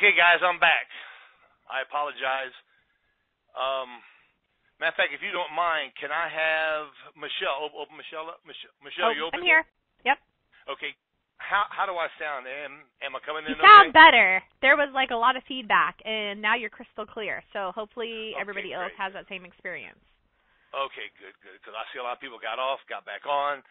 Okay, guys, I'm back. I apologize. Matter of fact, if you don't mind, can I have Michelle open Michelle up? Michelle, you open? I'm here. Yep. Okay. How do I sound? Am I coming in okay? You sound okay? better. There was like a lot of feedback, and now you're crystal clear. So hopefully everybody else has that same experience. Okay, good. Because I see a lot of people got off, got back on.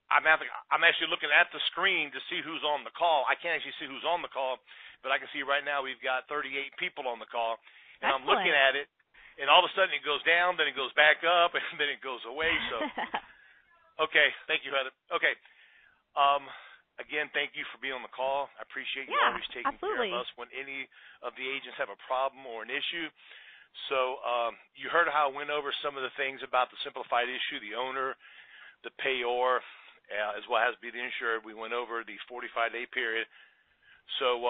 I'm actually looking at the screen to see who's on the call. I can't actually see who's on the call, but I can see right now we've got 38 people on the call, and Excellent. I'm looking at it, and all of a sudden it goes down, then it goes back up, and then it goes away. So, okay, thank you, Heather. Okay, again, thank you for being on the call. I appreciate you always taking care of us when any of the agents have a problem or an issue. So you heard how I went over some of the things about the simplified issue, the owner, the payor, as well as be the insured. We went over the 45-day period. So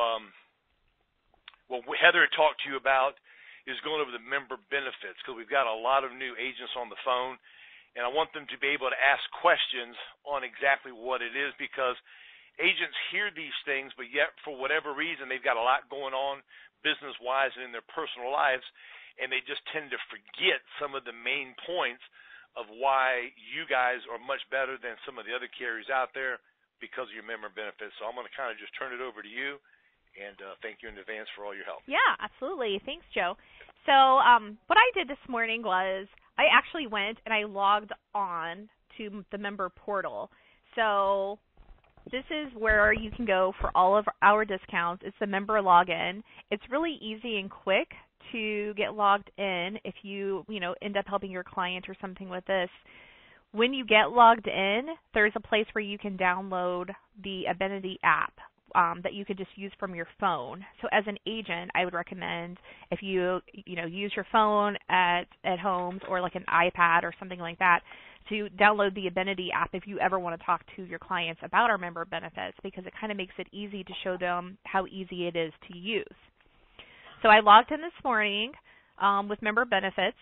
what Heather talked to you about is going over the member benefits, because we've got a lot of new agents on the phone, and I want them to be able to ask questions on exactly what it is, because agents hear these things, but yet for whatever reason they've got a lot going on business-wise and in their personal lives, and they just tend to forget some of the main points of why you guys are much better than some of the other carriers out there because of your member benefits. So I'm going to kind of just turn it over to you, and thank you in advance for all your help. Yeah, absolutely. Thanks, Joe. So what I did this morning was I actually went and I logged on to the member portal. So this is where you can go for all of our discounts. It's the member login. It's really easy and quick to get logged in if you end up helping your client or something with this. When you get logged in, there's a place where you can download the Abenity app that you could just use from your phone. So as an agent, I would recommend if you use your phone at homes or like an iPad or something like that, to download the Abenity app if you ever want to talk to your clients about our member benefits, because it kind of makes it easy to show them how easy it is to use. So I logged in this morning with member benefits,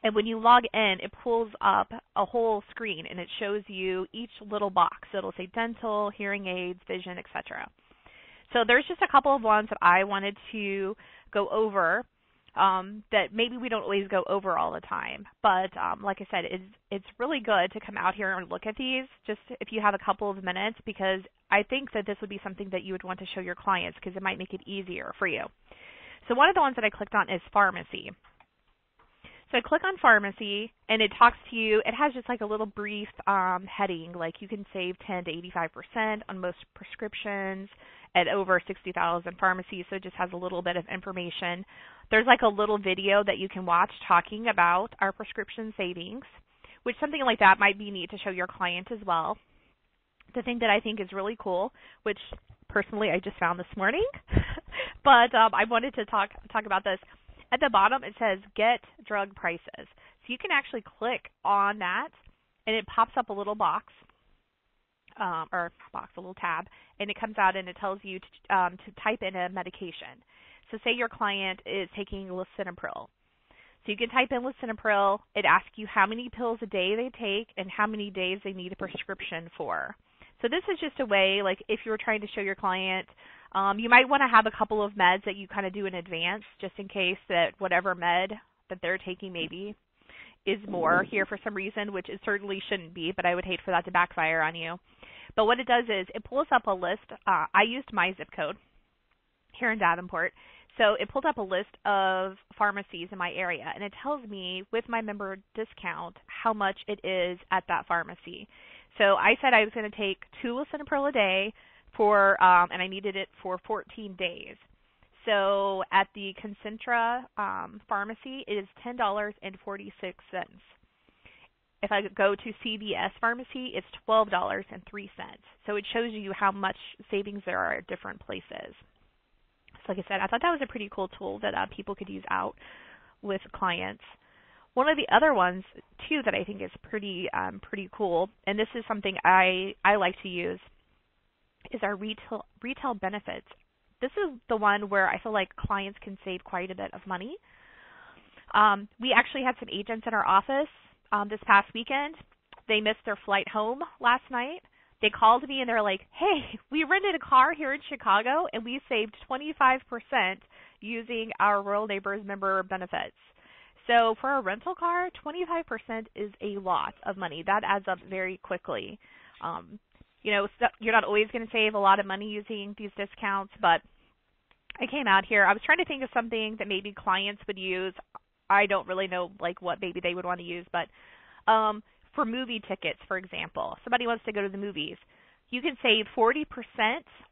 and when you log in, it pulls up a whole screen, and it shows you each little box. So it'll say dental, hearing aids, vision, etc. So there's just a couple of ones that I wanted to go over that maybe we don't always go over all the time. But like I said, it's really good to come out here and look at these just if you have a couple of minutes, because I think that this would be something that you would want to show your clients because it might make it easier for you. So one of the ones that I clicked on is pharmacy. So I click on pharmacy, and it talks to you. It has just like a little brief heading, like you can save 10 to 85% on most prescriptions at over 60,000 pharmacies. So it just has a little bit of information. There's like a little video that you can watch talking about our prescription savings, which something like that might be neat to show your client as well. The thing that I think is really cool, which personally I just found this morning, but I wanted to talk about this. At the bottom, it says Get Drug Prices. So you can actually click on that, and it pops up a little box, a little tab, and it comes out and it tells you to type in a medication. So say your client is taking lisinopril. So you can type in lisinopril. It asks you how many pills a day they take and how many days they need a prescription for. So this is just a way, like if you were trying to show your client, you might want to have a couple of meds that you kind of do in advance, just in case that whatever med that they're taking maybe is more here for some reason, which it certainly shouldn't be, but I would hate for that to backfire on you. But what it does is it pulls up a list. I used my zip code here in Davenport. So it pulled up a list of pharmacies in my area, and it tells me with my member discount how much it is at that pharmacy. So I said I was going to take 2 lisinopril a day and I needed it for 14 days. So at the Concentra pharmacy, it is $10.46. If I go to CVS pharmacy, it's $12.03. So it shows you how much savings there are at different places. So like I said, I thought that was a pretty cool tool that people could use out with clients. One of the other ones, too, that I think is pretty cool, and this is something I like to use, is our retail benefits. This is the one where I feel like clients can save quite a bit of money. We actually had some agents in our office this past weekend. They missed their flight home last night. They called me and they're like, hey, we rented a car here in Chicago and we saved 25% using our Royal Neighbors member benefits. So for a rental car, 25% is a lot of money. That adds up very quickly. You're not always going to save a lot of money using these discounts, but I came out here. I was trying to think of something that maybe clients would use. I don't really know what maybe they would want to use, but for movie tickets, for example, somebody wants to go to the movies. You can save 40%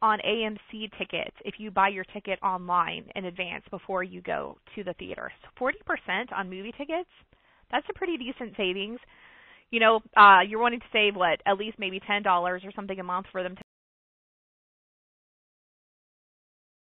on AMC tickets if you buy your ticket online in advance before you go to the theater. So 40% on movie tickets, that's a pretty decent savings. You're wanting to save, at least maybe $10 or something a month for them